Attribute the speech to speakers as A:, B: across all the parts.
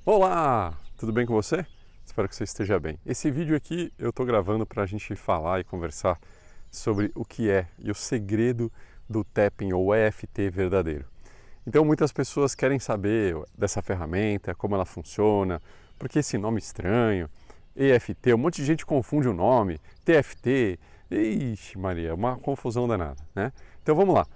A: Olá, tudo bem com você? Espero que você esteja bem. Esse vídeo aqui eu estou gravando para a gente falar e conversar sobre o que é e o segredo do tapping ou EFT verdadeiro. Então muitas pessoas querem saber dessa ferramenta, como ela funciona, porque esse nome estranho, EFT, um monte de gente confunde o nome, TFT, ixi Maria, uma confusão danada, né? Então vamos lá.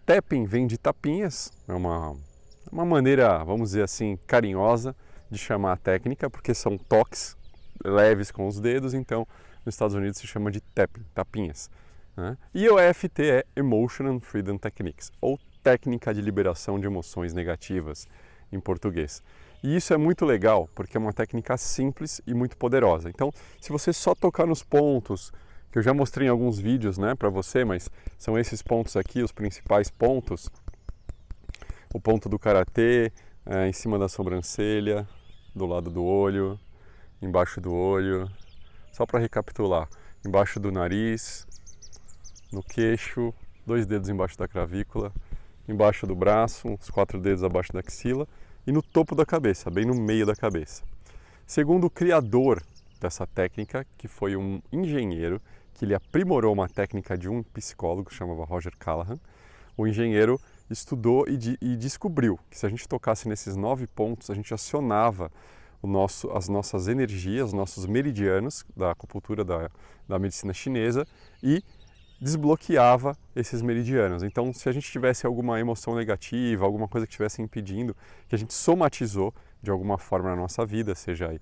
A: Tapping vem de tapinhas, é uma maneira, vamos dizer assim, carinhosa de chamar a técnica, porque são toques leves com os dedos, então nos Estados Unidos se chama de tapping, tapinhas. Né? E o EFT é Emotional Freedom Techniques, ou técnica de liberação de emoções negativas em português. E isso é muito legal, porque é uma técnica simples e muito poderosa. Então, se você só tocar nos pontos, que eu já mostrei em alguns vídeos, né, para você, mas são esses pontos aqui, os principais pontos. O ponto do karatê, em cima da sobrancelha, do lado do olho, embaixo do olho. Só para recapitular, embaixo do nariz, no queixo, 2 dedos embaixo da clavícula, embaixo do braço, os 4 dedos abaixo da axila e no topo da cabeça, bem no meio da cabeça. Segundo o criador dessa técnica, que foi um engenheiro, que ele aprimorou uma técnica de um psicólogo, chamava Roger Callahan, o engenheiro estudou e descobriu que se a gente tocasse nesses 9 pontos, a gente acionava as nossas energias, os nossos meridianos da acupuntura da medicina chinesa e desbloqueava esses meridianos. Então, se a gente tivesse alguma emoção negativa, alguma coisa que estivesse impedindo, que a gente somatizou de alguma forma na nossa vida, seja aí,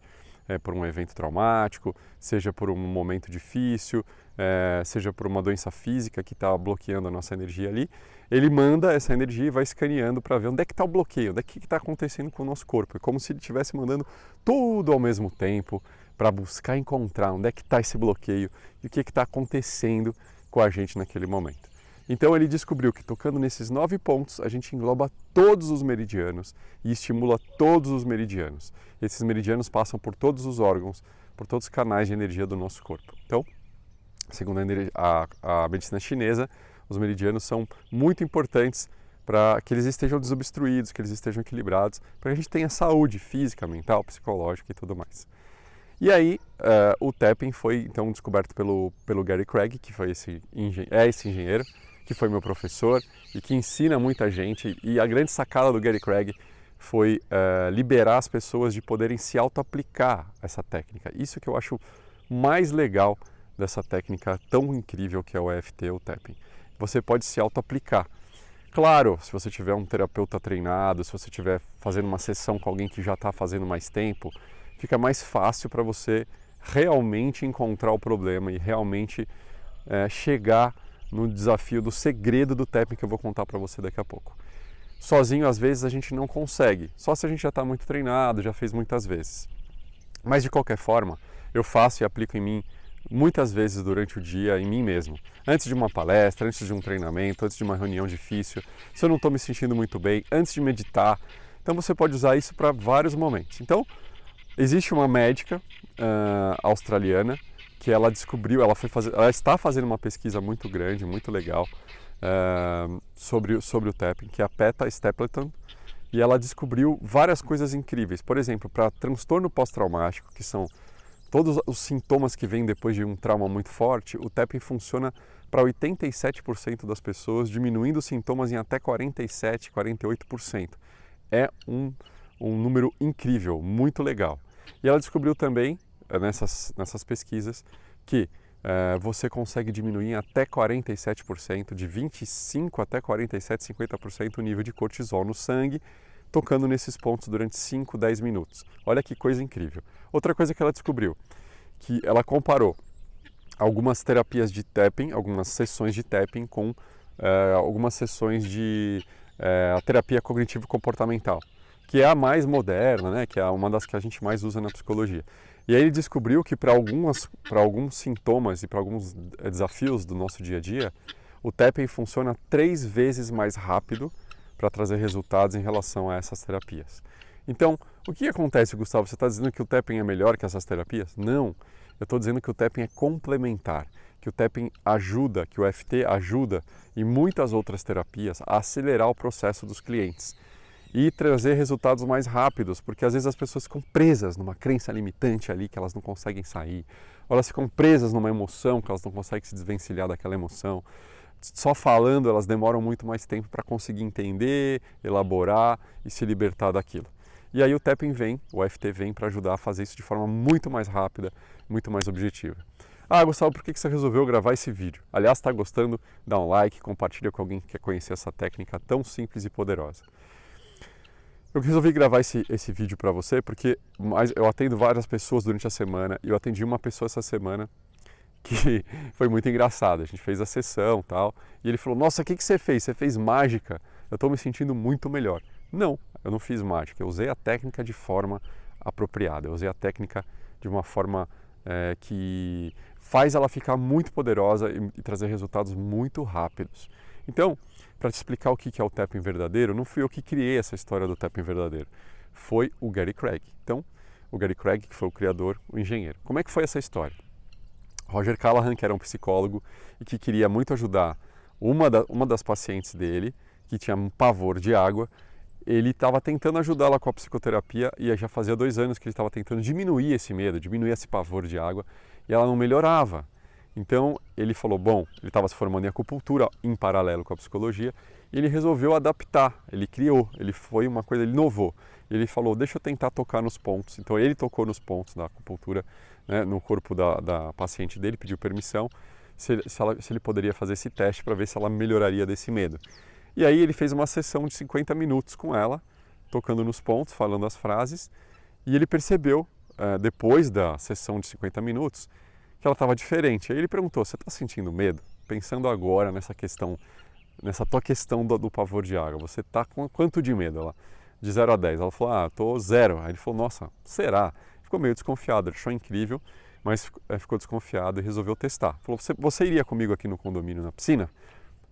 A: por um evento traumático, seja por um momento difícil, seja por uma doença física que está bloqueando a nossa energia ali, ele manda essa energia e vai escaneando para ver onde é que está o bloqueio, onde é que está acontecendo com o nosso corpo. É como se ele estivesse mandando tudo ao mesmo tempo para buscar encontrar onde é que está esse bloqueio e o que está acontecendo com a gente naquele momento. Então ele descobriu que tocando nesses 9 pontos a gente engloba todos os meridianos e estimula todos os meridianos. Esses meridianos passam por todos os órgãos, por todos os canais de energia do nosso corpo. Então, segundo a medicina chinesa, os meridianos são muito importantes para que eles estejam desobstruídos, que eles estejam equilibrados, para que a gente tenha saúde física, mental, psicológica e tudo mais. E aí, o tapping foi então descoberto pelo Gary Craig, que foi esse engenheiro, que foi meu professor e que ensina muita gente. E a grande sacada do Gary Craig foi liberar as pessoas de poderem se auto-aplicar essa técnica. Isso que eu acho mais legal dessa técnica tão incrível que é o EFT, o tapping. Você pode se auto-aplicar. Claro, se você tiver um terapeuta treinado, se você estiver fazendo uma sessão com alguém que já está fazendo mais tempo, fica mais fácil para você realmente encontrar o problema e realmente chegar no desafio do segredo do tapping que eu vou contar para você daqui a pouco. Sozinho, às vezes, a gente não consegue, só se a gente já está muito treinado, já fez muitas vezes. Mas, de qualquer forma, eu faço e aplico em mim muitas vezes durante o dia, em mim mesmo. Antes de uma palestra, antes de um treinamento, antes de uma reunião difícil, se eu não estou me sentindo muito bem, antes de meditar. Então, você pode usar isso para vários momentos. Então, existe uma médica australiana que ela descobriu, ela está fazendo uma pesquisa muito grande, muito legal sobre o tapping, que é a Peta Stapleton, e ela descobriu várias coisas incríveis. Por exemplo, para transtorno pós-traumático, que são todos os sintomas que vêm depois de um trauma muito forte, o tapping funciona para 87% das pessoas, diminuindo os sintomas em até 47%, 48%. É um número incrível, muito legal. E ela descobriu também, nessas pesquisas, que você consegue diminuir em até 47%, de 25% até 47%, 50% o nível de cortisol no sangue, tocando nesses pontos durante 5, 10 minutos. Olha que coisa incrível. Outra coisa que ela descobriu, que ela comparou algumas terapias de tapping, algumas sessões de tapping com algumas sessões de terapia cognitivo-comportamental, que é a mais moderna, né, que é uma das que a gente mais usa na psicologia. E aí ele descobriu que para alguns sintomas e para alguns desafios do nosso dia a dia, o tapping funciona 3 vezes mais rápido para trazer resultados em relação a essas terapias. Então, o que acontece, Gustavo? Você está dizendo que o tapping é melhor que essas terapias? Não, eu estou dizendo que o tapping é complementar, que o tapping ajuda, que o EFT ajuda e muitas outras terapias a acelerar o processo dos clientes. e trazer resultados mais rápidos, porque às vezes as pessoas ficam presas numa crença limitante ali que elas não conseguem sair, ou elas ficam presas numa emoção que elas não conseguem se desvencilhar daquela emoção. Só falando elas demoram muito mais tempo para conseguir entender, elaborar e se libertar daquilo. E aí o tapping vem, o EFT vem para ajudar a fazer isso de forma muito mais rápida, muito mais objetiva. Ah, Gustavo, por que você resolveu gravar esse vídeo? Aliás, está gostando? Dá um like, compartilha com alguém que quer conhecer essa técnica tão simples e poderosa. Eu resolvi gravar esse vídeo para você porque eu atendo várias pessoas durante a semana e eu atendi uma pessoa essa semana que foi muito engraçado. A gente fez a sessão e tal, e ele falou, nossa, o que você fez? Você fez mágica? Eu estou me sentindo muito melhor. Não, eu não fiz mágica, eu usei a técnica de forma apropriada, eu usei a técnica de uma forma que faz ela ficar muito poderosa e trazer resultados muito rápidos. Então, para te explicar o que é o tapping verdadeiro, não fui eu que criei essa história do tapping verdadeiro, foi o Gary Craig. Então, o Gary Craig, que foi o criador, o engenheiro. Como é que foi essa história? Roger Callahan, que era um psicólogo e que queria muito ajudar uma das pacientes dele, que tinha um pavor de água, ele estava tentando ajudá-la com a psicoterapia e já fazia 2 anos que ele estava tentando diminuir esse medo, diminuir esse pavor de água, e ela não melhorava. Então ele falou, bom, ele estava se formando em acupuntura em paralelo com a psicologia, e ele resolveu adaptar, ele criou, ele inovou. Ele falou, deixa eu tentar tocar nos pontos. Então ele tocou nos pontos da acupuntura, né, no corpo da paciente dele, pediu permissão se ele poderia fazer esse teste para ver se ela melhoraria desse medo. E aí ele fez uma sessão de 50 minutos com ela, tocando nos pontos, falando as frases, e ele percebeu, depois da sessão de 50 minutos, que ela estava diferente. Aí ele perguntou, você está sentindo medo? Pensando agora nessa tua questão do pavor de água, você está com quanto de medo? Ela, de 0 a 10. Ela falou, estou 0. Aí ele falou, nossa, será? Ficou meio desconfiado, achou incrível, mas ficou desconfiado e resolveu testar. Falou, você iria comigo aqui no condomínio na piscina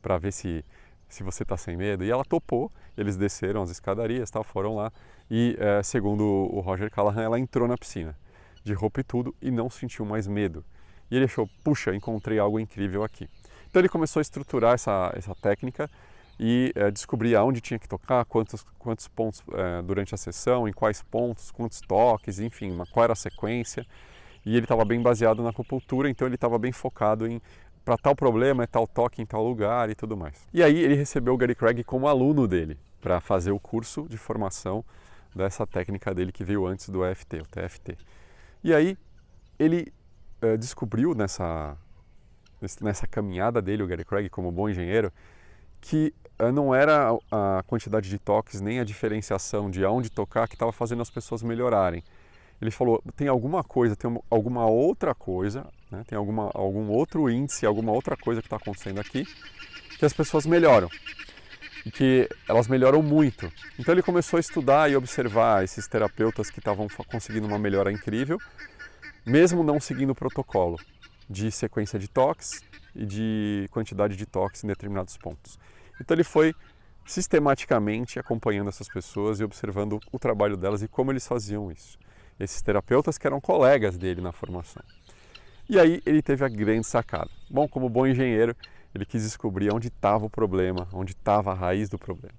A: para ver se você está sem medo? E ela topou, eles desceram as escadarias, foram lá e, segundo o Roger Callahan, ela entrou na piscina, de roupa e tudo, e não sentiu mais medo. E ele achou, puxa, encontrei algo incrível aqui. Então ele começou a estruturar essa técnica e descobrir aonde tinha que tocar, quantos pontos durante a sessão, em quais pontos, quantos toques, enfim, qual era a sequência. E ele estava bem baseado na acupuntura, então ele estava bem focado em para tal problema é tal toque em tal lugar e tudo mais. E aí ele recebeu o Gary Craig como aluno dele para fazer o curso de formação dessa técnica dele que veio antes do EFT, o TFT. E aí ele descobriu nessa caminhada dele, o Gary Craig, como bom engenheiro, que não era a quantidade de toques nem a diferenciação de aonde tocar que estava fazendo as pessoas melhorarem. Ele falou, tem alguma coisa, tem alguma outra coisa, né? Tem algum outro índice, alguma outra coisa que está acontecendo aqui, que as pessoas melhoram. E que elas melhoram muito. Então ele começou a estudar e observar esses terapeutas que estavam conseguindo uma melhora incrível, mesmo não seguindo o protocolo de sequência de toques e de quantidade de toques em determinados pontos. Então ele foi sistematicamente acompanhando essas pessoas e observando o trabalho delas e como eles faziam isso. Esses terapeutas que eram colegas dele na formação. E aí ele teve a grande sacada. Bom, como bom engenheiro, ele quis descobrir onde estava o problema, onde estava a raiz do problema,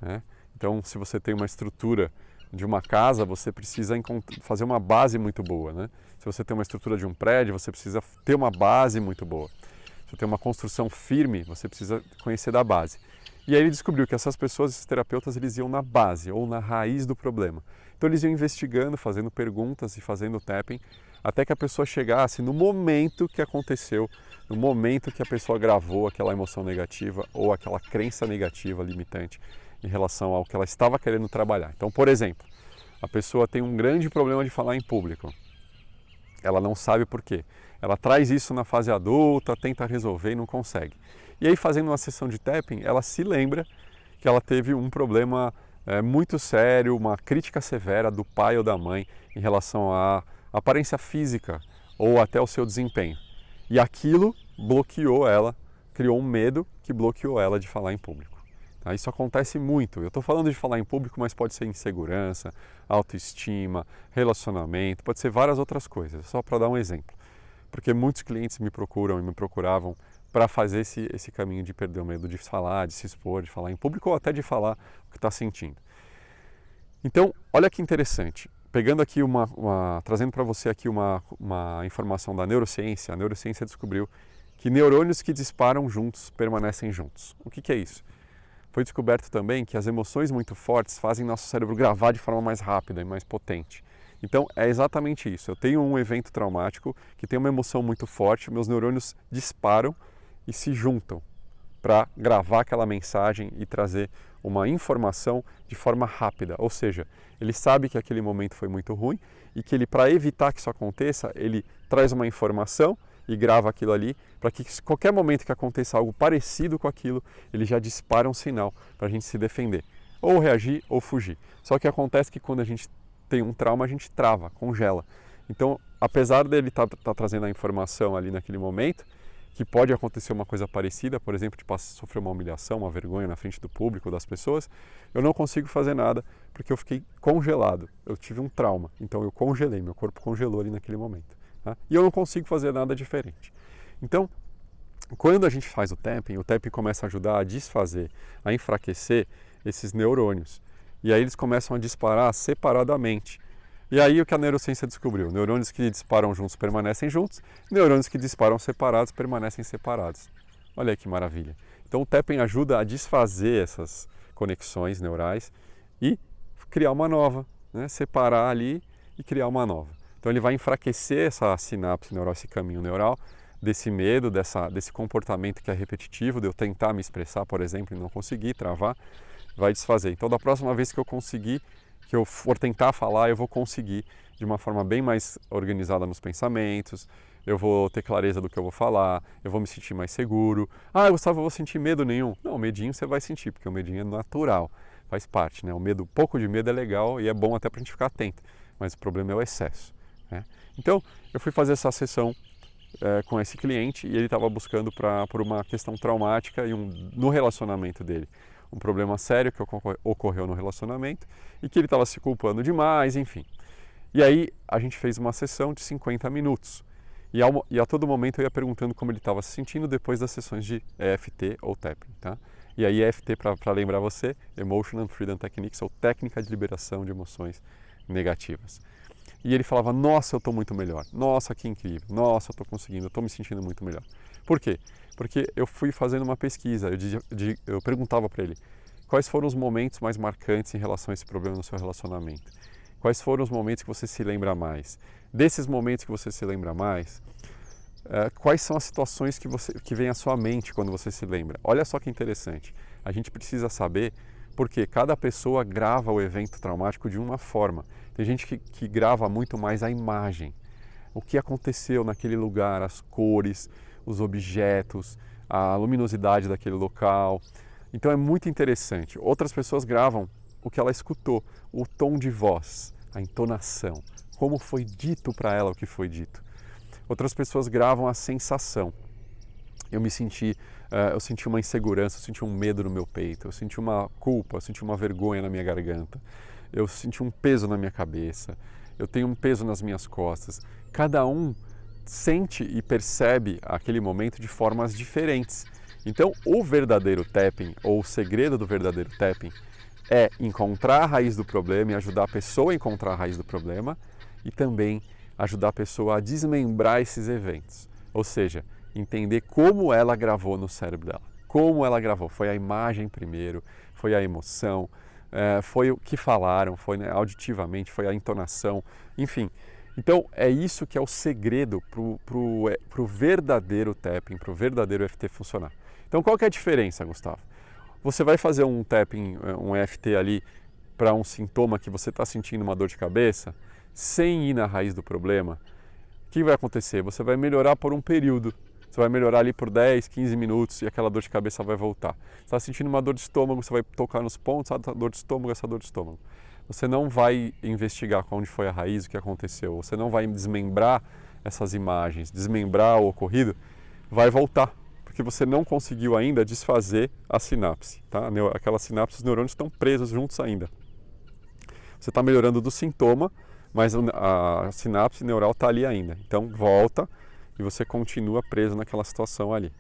A: né? Então, se você tem uma estrutura de uma casa, você precisa fazer uma base muito boa, né? Se você tem uma estrutura de um prédio, você precisa ter uma base muito boa. Se você tem uma construção firme, você precisa conhecer da base. E aí ele descobriu que essas pessoas, esses terapeutas, eles iam na base ou na raiz do problema. Então eles iam investigando, fazendo perguntas e fazendo tapping, até que a pessoa chegasse no momento que aconteceu, no momento que a pessoa gravou aquela emoção negativa ou aquela crença negativa limitante em relação ao que ela estava querendo trabalhar. Então, por exemplo, a pessoa tem um grande problema de falar em público. Ela não sabe por quê. Ela traz isso na fase adulta, tenta resolver e não consegue. E aí, fazendo uma sessão de tapping, ela se lembra que ela teve um problema muito sério, uma crítica severa do pai ou da mãe em relação à aparência física ou até o seu desempenho. E aquilo bloqueou ela, criou um medo que bloqueou ela de falar em público. Tá? Isso acontece muito. Eu estou falando de falar em público, mas pode ser insegurança, autoestima, relacionamento, pode ser várias outras coisas, só para dar um exemplo. Porque muitos clientes me procuram e me procuravam para fazer esse caminho de perder o medo de falar, de se expor, de falar em público ou até de falar o que está sentindo. Então, olha que interessante. Pegando aqui trazendo para você aqui uma informação da neurociência, a neurociência descobriu que neurônios que disparam juntos permanecem juntos. O que é isso? Foi descoberto também que as emoções muito fortes fazem nosso cérebro gravar de forma mais rápida e mais potente. Então é exatamente isso. Eu tenho um evento traumático que tem uma emoção muito forte, meus neurônios disparam e se juntam para gravar aquela mensagem e trazer uma informação de forma rápida. Ou seja, ele sabe que aquele momento foi muito ruim e que ele, para evitar que isso aconteça, ele traz uma informação e grava aquilo ali, para que qualquer momento que aconteça algo parecido com aquilo, ele já dispara um sinal para a gente se defender, ou reagir ou fugir. Só que acontece que quando a gente tem um trauma, a gente trava, congela. Então, apesar dele estar trazendo a informação ali naquele momento, que pode acontecer uma coisa parecida, por exemplo, de sofrer uma humilhação, uma vergonha na frente do público, das pessoas, eu não consigo fazer nada porque eu fiquei congelado. Eu tive um trauma, então eu congelei, meu corpo congelou ali naquele momento. Tá? E eu não consigo fazer nada diferente. Então, quando a gente faz o tapping começa a ajudar a desfazer, a enfraquecer esses neurônios. E aí eles começam a disparar separadamente. E aí o que a neurociência descobriu? Neurônios que disparam juntos permanecem juntos, neurônios que disparam separados permanecem separados. Olha aí que maravilha. Então o tapping ajuda a desfazer essas conexões neurais e criar uma nova, né? Separar ali e criar uma nova. Então ele vai enfraquecer essa sinapse neural, esse caminho neural, desse medo, desse comportamento que é repetitivo, de eu tentar me expressar, por exemplo, e não conseguir travar, vai desfazer. Então da próxima vez que eu for tentar falar, eu vou conseguir de uma forma bem mais organizada nos pensamentos, eu vou ter clareza do que eu vou falar, eu vou me sentir mais seguro. Ah, Gustavo, eu vou sentir medo nenhum. Não, o medinho você vai sentir, porque o medinho é natural, faz parte, né? O medo, um pouco de medo é legal e é bom até para a gente ficar atento, mas o problema é o excesso, né? Então, eu fui fazer essa sessão com esse cliente e ele estava buscando por uma questão traumática no relacionamento dele. Um problema sério que ocorreu no relacionamento e que ele estava se culpando demais, enfim. E aí a gente fez uma sessão de 50 minutos e a todo momento eu ia perguntando como ele estava se sentindo depois das sessões de EFT ou tapping, tá? E aí EFT, para lembrar você, Emotional Freedom Techniques, ou técnica de liberação de emoções negativas. E ele falava, nossa, eu estou muito melhor, nossa, que incrível, nossa, eu estou conseguindo, eu estou me sentindo muito melhor. Por quê? Porque eu fui fazendo uma pesquisa, eu perguntava para ele quais foram os momentos mais marcantes em relação a esse problema no seu relacionamento. Quais foram os momentos que você se lembra mais? Desses momentos que você se lembra mais, quais são as situações que vêm à sua mente quando você se lembra? Olha só que interessante, a gente precisa saber porque cada pessoa grava o evento traumático de uma forma. Tem gente que grava muito mais a imagem, o que aconteceu naquele lugar, as cores, os objetos, a luminosidade daquele local. Então é muito interessante. Outras pessoas gravam o que ela escutou, o tom de voz, a entonação, como foi dito para ela o que foi dito. Outras pessoas gravam a sensação. Eu senti uma insegurança, eu senti um medo no meu peito, eu senti uma culpa, eu senti uma vergonha na minha garganta, eu senti um peso na minha cabeça, eu tenho um peso nas minhas costas. Cada um sente e percebe aquele momento de formas diferentes. Então, o verdadeiro tapping, ou o segredo do verdadeiro tapping, é encontrar a raiz do problema e ajudar a pessoa a encontrar a raiz do problema e também ajudar a pessoa a desmembrar esses eventos. Ou seja, entender como ela gravou no cérebro dela. Como ela gravou. Foi a imagem primeiro, foi a emoção, foi o que falaram, foi, né, auditivamente, foi a entonação, enfim. Então, é isso que é o segredo para o verdadeiro tapping, para o verdadeiro EFT funcionar. Então, qual que é a diferença, Gustavo? Você vai fazer um tapping, um EFT ali para um sintoma que você está sentindo uma dor de cabeça, sem ir na raiz do problema, o que vai acontecer? Você vai melhorar por um período. Você vai melhorar ali por 10, 15 minutos e aquela dor de cabeça vai voltar. Você está sentindo uma dor de estômago, você vai tocar nos pontos, essa dor de estômago. Você não vai investigar onde foi a raiz, o que aconteceu. Você não vai desmembrar essas imagens, desmembrar o ocorrido, vai voltar. Porque você não conseguiu ainda desfazer a sinapse. Tá? Aquelas sinapses, os neurônios estão presos juntos ainda. Você está melhorando do sintoma, mas a sinapse neural está ali ainda. Então volta e você continua preso naquela situação ali.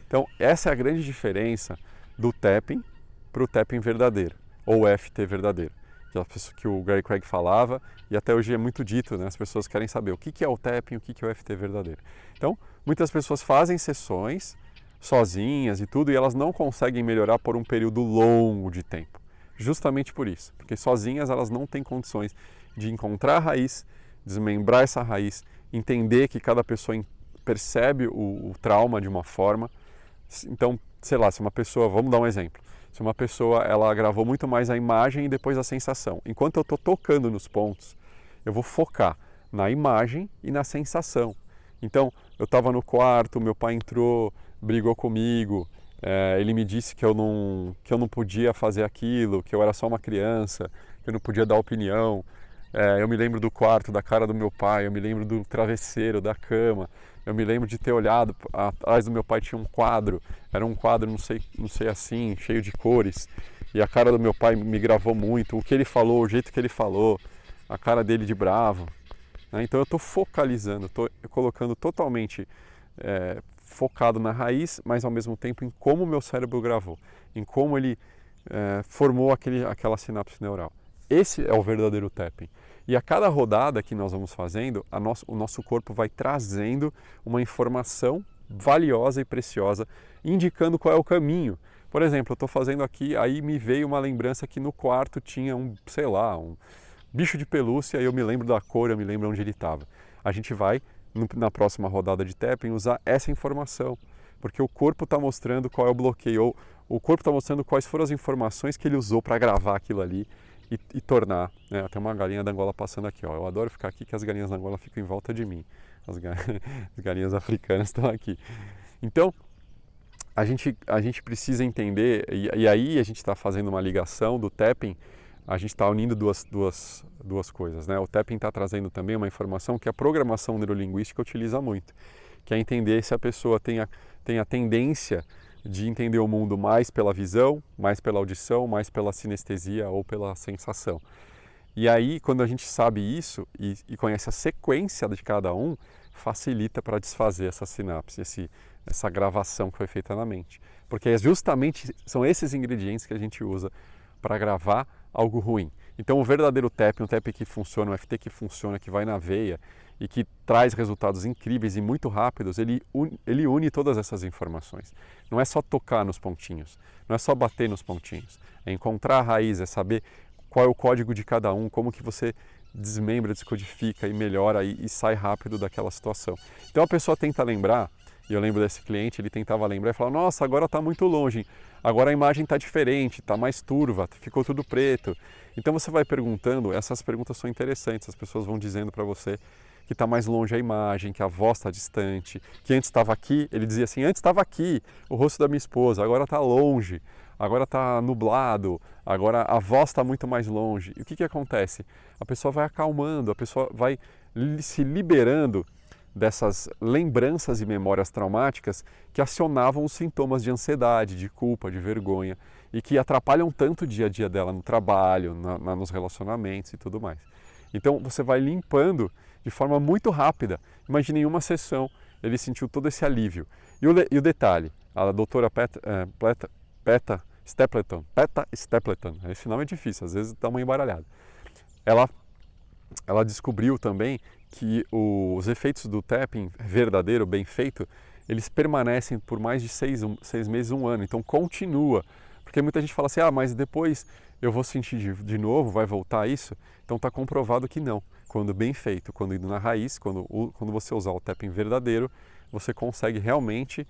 A: Então essa é a grande diferença do tapping para o tapping verdadeiro, ou EFT verdadeiro. que o Gary Craig falava, e até hoje é muito dito, né? As pessoas querem saber o que é o tapping, o que é o EFT verdadeiro. Então, muitas pessoas fazem sessões sozinhas e tudo, e elas não conseguem melhorar por um período longo de tempo. Justamente por isso, porque sozinhas elas não têm condições de encontrar a raiz, desmembrar essa raiz, entender que cada pessoa percebe o trauma de uma forma. Então, sei lá, se uma pessoa, vamos dar um exemplo, se uma pessoa ela gravou muito mais a imagem e depois a sensação. Enquanto eu estou tocando nos pontos, eu vou focar na imagem e na sensação. Então, eu estava no quarto, meu pai entrou, brigou comigo, ele me disse que eu não podia fazer aquilo, que eu era só uma criança, que eu não podia dar opinião. Eu me lembro do quarto, da cara do meu pai, eu me lembro do travesseiro, da cama, eu me lembro de ter olhado, atrás do meu pai tinha um quadro, era um quadro, não sei assim, cheio de cores, e a cara do meu pai me gravou muito, o que ele falou, o jeito que ele falou, a cara dele de bravo. Né? Então eu estou focalizando, estou colocando totalmente focado na raiz, mas ao mesmo tempo em como o meu cérebro gravou, em como ele formou aquela sinapse neural. Esse é o verdadeiro tapping. E a cada rodada que nós vamos fazendo, o nosso corpo vai trazendo uma informação valiosa e preciosa, indicando qual é o caminho. Por exemplo, eu estou fazendo aqui, aí me veio uma lembrança que no quarto tinha um bicho de pelúcia, e eu me lembro da cor, eu me lembro onde ele estava. A gente vai, na próxima rodada de tapping, usar essa informação, porque o corpo está mostrando qual é o bloqueio, ou o corpo está mostrando quais foram as informações que ele usou para gravar aquilo ali, e tornar, né? Tem uma galinha da Angola passando aqui, ó. Eu adoro ficar aqui que as galinhas da Angola ficam em volta de mim. As galinhas africanas estão aqui. Então, a gente precisa entender, e aí a gente está fazendo uma ligação do tapping, a gente está unindo duas coisas, né? O tapping está trazendo também uma informação que a programação neurolinguística utiliza muito, que é entender se a pessoa tem a tendência de entender o mundo mais pela visão, mais pela audição, mais pela sinestesia ou pela sensação. E aí, quando a gente sabe isso e conhece a sequência de cada um, facilita para desfazer essa sinapse, essa gravação que foi feita na mente. Porque justamente são esses ingredientes que a gente usa para gravar algo ruim. Então, o verdadeiro tapping, um tapping que funciona, um FT que funciona, que vai na veia e que traz resultados incríveis e muito rápidos, ele une todas essas informações. Não é só tocar nos pontinhos, não é só bater nos pontinhos, é encontrar a raiz, é saber qual é o código de cada um, como que você desmembra, descodifica e melhora e sai rápido daquela situação. Então a pessoa tenta lembrar, e eu lembro desse cliente, ele tentava lembrar e falava, nossa, agora está muito longe, agora a imagem está diferente, está mais turva, ficou tudo preto. Então você vai perguntando, essas perguntas são interessantes, as pessoas vão dizendo para você que está mais longe a imagem, que a voz está distante, que antes estava aqui, ele dizia assim, antes estava aqui, o rosto da minha esposa, agora está longe, agora está nublado, agora a voz está muito mais longe. E o que acontece? A pessoa vai acalmando, a pessoa vai se liberando dessas lembranças e memórias traumáticas que acionavam os sintomas de ansiedade, de culpa, de vergonha e que atrapalham tanto o dia a dia dela no trabalho, nos relacionamentos e tudo mais. Então você vai limpando de forma muito rápida. Imagine em uma sessão, ele sentiu todo esse alívio. E o detalhe, a doutora Peta Stapleton, esse nome é difícil, às vezes dá uma embaralhada. Ela descobriu também que os efeitos do tapping verdadeiro, bem feito, eles permanecem por mais de 6 meses, 1 ano. Então continua. Porque muita gente fala assim, mas depois eu vou sentir de novo, vai voltar isso? Então está comprovado que não. Quando bem feito, quando indo na raiz, quando você usar o tapping verdadeiro, você consegue realmente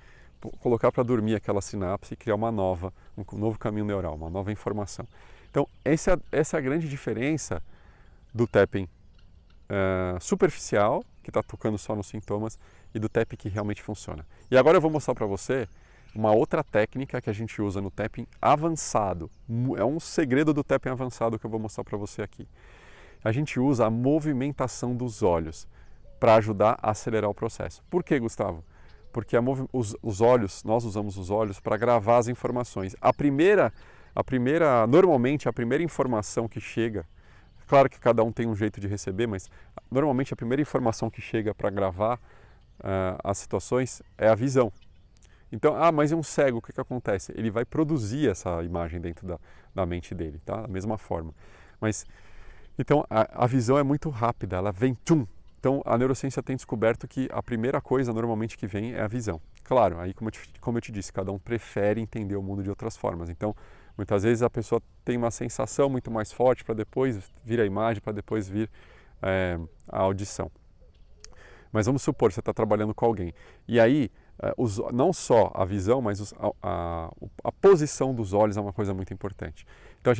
A: colocar para dormir aquela sinapse e criar um novo caminho neural, uma nova informação. Então essa é a grande diferença do tapping superficial, que está tocando só nos sintomas, e do tapping que realmente funciona. E agora eu vou mostrar para você uma outra técnica que a gente usa no tapping avançado. É um segredo do tapping avançado que eu vou mostrar para você aqui. A gente usa a movimentação dos olhos para ajudar a acelerar o processo. Por que, Gustavo? Porque os olhos, nós usamos os olhos para gravar as informações. Normalmente a primeira informação que chega, claro que cada um tem um jeito de receber, mas normalmente a primeira informação que chega para gravar as situações é a visão. Então, mas é um cego, o que acontece? Ele vai produzir essa imagem dentro da mente dele, tá? Da mesma forma. Mas, então, a visão é muito rápida, ela vem, tchum. Então, a neurociência tem descoberto que a primeira coisa normalmente que vem é a visão. Claro, aí como eu te disse, cada um prefere entender o mundo de outras formas. Então, muitas vezes a pessoa tem uma sensação muito mais forte para depois vir a imagem, para depois vir a audição. Mas vamos supor que você está trabalhando com alguém. E aí, não só a visão, mas a posição dos olhos é uma coisa muito importante. Então a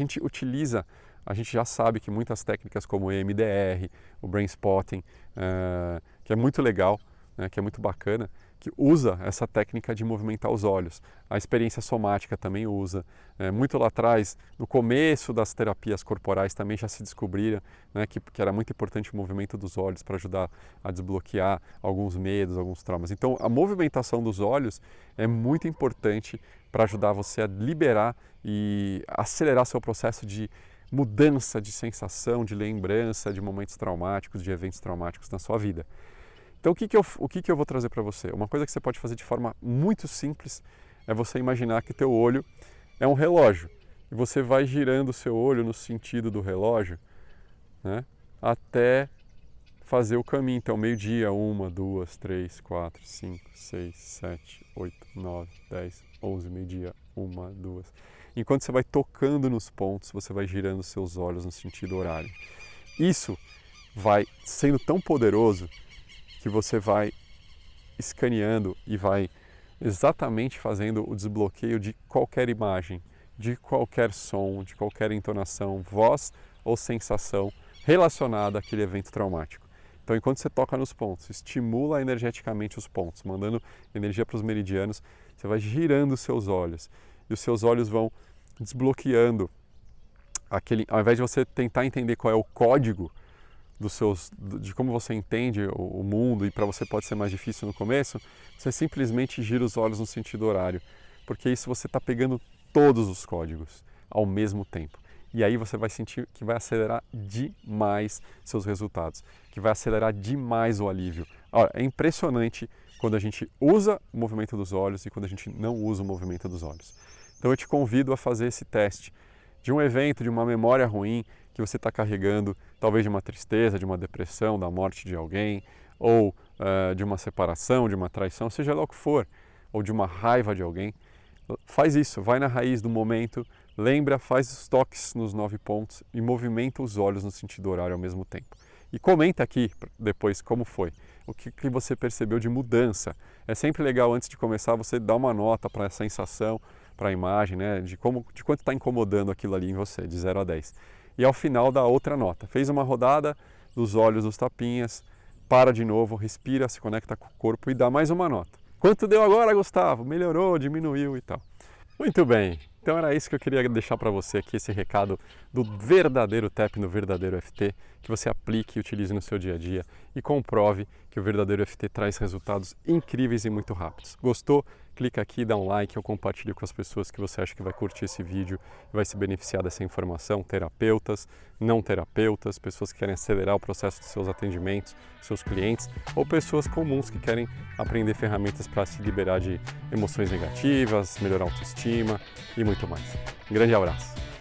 A: gente já sabe que muitas técnicas como o EMDR, o Brain Spotting, que é muito legal, né, que é muito bacana, que usa essa técnica de movimentar os olhos. A experiência somática também usa. Muito lá atrás, no começo das terapias corporais também já se descobriram, né, que era muito importante o movimento dos olhos para ajudar a desbloquear alguns medos, alguns traumas. Então a movimentação dos olhos é muito importante para ajudar você a liberar e acelerar seu processo de mudança de sensação, de lembrança de momentos traumáticos, de eventos traumáticos na sua vida. Então, o que eu vou trazer para você? Uma coisa que você pode fazer de forma muito simples é você imaginar que teu olho é um relógio e você vai girando o seu olho no sentido do relógio, né, até fazer o caminho. Então, meio-dia, 1, 2, 3, 4, 5, 6, 7, 8, 9, 10, 11, meio-dia, 1, 2. Enquanto você vai tocando nos pontos, você vai girando os seus olhos no sentido horário. Isso vai sendo tão poderoso que você vai escaneando e vai exatamente fazendo o desbloqueio de qualquer imagem, de qualquer som, de qualquer entonação, voz ou sensação relacionada àquele evento traumático. Então, enquanto você toca nos pontos, estimula energeticamente os pontos, mandando energia para os meridianos, você vai girando os seus olhos e os seus olhos vão desbloqueando ao invés de você tentar entender qual é o código de como você entende o mundo, e para você pode ser mais difícil no começo, você simplesmente gira os olhos no sentido horário, porque isso você está pegando todos os códigos ao mesmo tempo. E aí você vai sentir que vai acelerar demais seus resultados, que vai acelerar demais o alívio. Olha, é impressionante quando a gente usa o movimento dos olhos e quando a gente não usa o movimento dos olhos. Então eu te convido a fazer esse teste de um evento, de uma memória ruim que você está carregando, talvez de uma tristeza, de uma depressão, da morte de alguém, ou de uma separação, de uma traição, seja lá o que for, ou de uma raiva de alguém. Faz isso, vai na raiz do momento, lembra, faz os toques nos 9 pontos e movimenta os olhos no sentido horário ao mesmo tempo. E comenta aqui depois como foi, o que você percebeu de mudança. É sempre legal, antes de começar, você dar uma nota para a sensação, para a imagem, né, de quanto está incomodando aquilo ali em você, de 0 a 10. E ao final dá outra nota. Fez uma rodada dos olhos dos tapinhas, para de novo, respira, se conecta com o corpo e dá mais uma nota. Quanto deu agora, Gustavo? Melhorou, diminuiu e tal. Muito bem, então era isso que eu queria deixar para você aqui, esse recado do verdadeiro TAP no verdadeiro FT, que você aplique e utilize no seu dia a dia e comprove que o verdadeiro FT traz resultados incríveis e muito rápidos. Gostou? Clica aqui, dá um like ou compartilhe com as pessoas que você acha que vai curtir esse vídeo e vai se beneficiar dessa informação, terapeutas, não terapeutas, pessoas que querem acelerar o processo dos seus atendimentos, seus clientes, ou pessoas comuns que querem aprender ferramentas para se liberar de emoções negativas, melhorar a autoestima e muito mais. Um grande abraço!